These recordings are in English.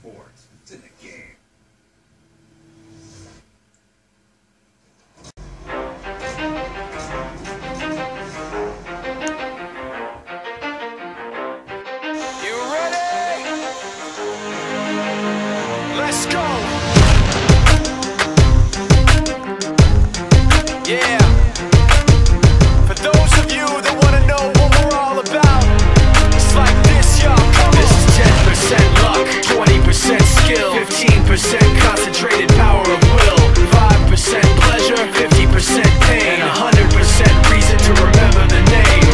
sports. It's in the game. You ready? Let's go. Yeah. For those of you that want to know what we're all about, it's like this, y'all. This is 10% luck, 20% skill, 15% concentrated power of will, 5% pleasure, 50% pain, and 100% reason to remember the name.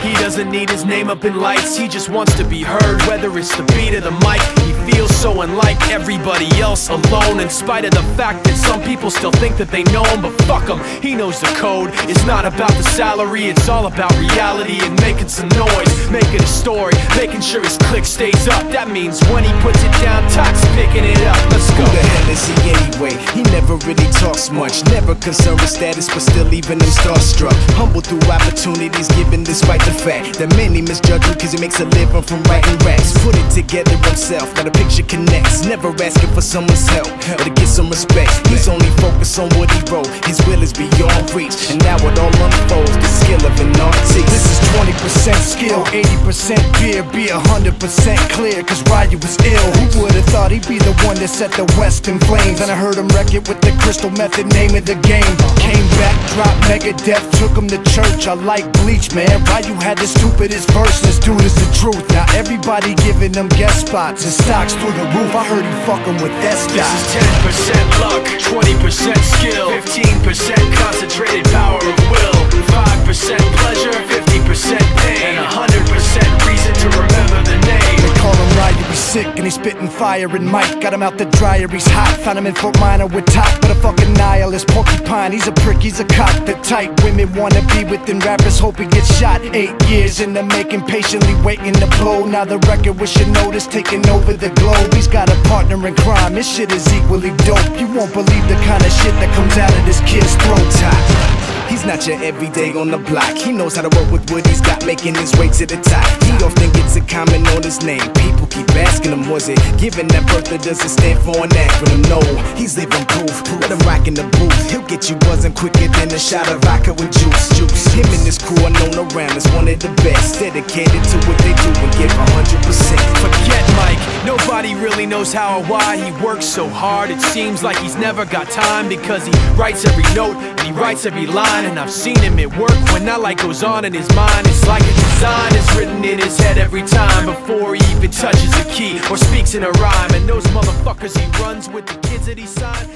He doesn't need his name up in lights, he just wants to be heard, whether it's the beat or the mic. He feels so unlike everybody else, alone, in spite of the fact that some people still think that they know him. But fuck him, he knows the code. It's not about the salary, it's all about reality and making some noise, making a story, making sure his click stays up. That means when he puts it down, Tox picking it up. Let's go. Who the hell is he anyway? He never really talks much, never concerned with status, but still leaving him starstruck. Humble through opportunities given despite the fact that many misjudge him cause he makes a living from writing raps. Put it together himself, now the picture connects, never asking for someone's help or to get some respect. He's only focused on what he wrote, his will is beyond reach, and now it all unfolds, the skill of an artist. This is 20% skill, 80% fear, be 100% clear, cause Ryu was ill. Who would've thought he'd be the one that set the West in flames? And I heard him wreck it with the Crystal Method, name of the game. Came back, dropped Megadeth, took him to church. I like Bleach, man. Ryu had the stupidest verse, this dude is the truth. Now everybody giving them guest spots and stocks through the roof. I heard he fucking with S. This is 10% luck, 20% skill, 15% concentrated power of will, 5% pleasure, 50% pain, and 100% reason to remember the name. They call him Ryu, he's sick and he's spitting fire. And Mike got him out the dryer, he's hot. Found him in Fort Minor with Top, but a fucking nihilist porcupine. He's a prick, he's a cock. The type women wanna be within, rappers hope he gets shot. 8 years in the making, patiently waiting to blow. Now the record with your notice taking over the globe. He's got a partner in crime, this shit is equally dope. You won't believe the kind of shit that comes out of this kid's throat. He's not your everyday on the block. He knows how to work with what he's got, making his way to the top. He often gets a comment on his name. People keep asking him, was it given that birth that doesn't stand for an acronym? No, he's living proof. Let him rock in the booth. He'll get you buzzing quicker than a shot of vodka with juice. Him and his crew are known around as one of the best, dedicated to what they do and give 100%. Forget Mike, nobody really knows how or why he works so hard. It seems like he's never got time, because he writes every note and he writes every line. And I've seen him at work when that light goes on in his mind. It's like a design is written in his head every time, before he even touches a key or speaks in a rhyme. And those motherfuckers he runs with, the kids that he signed.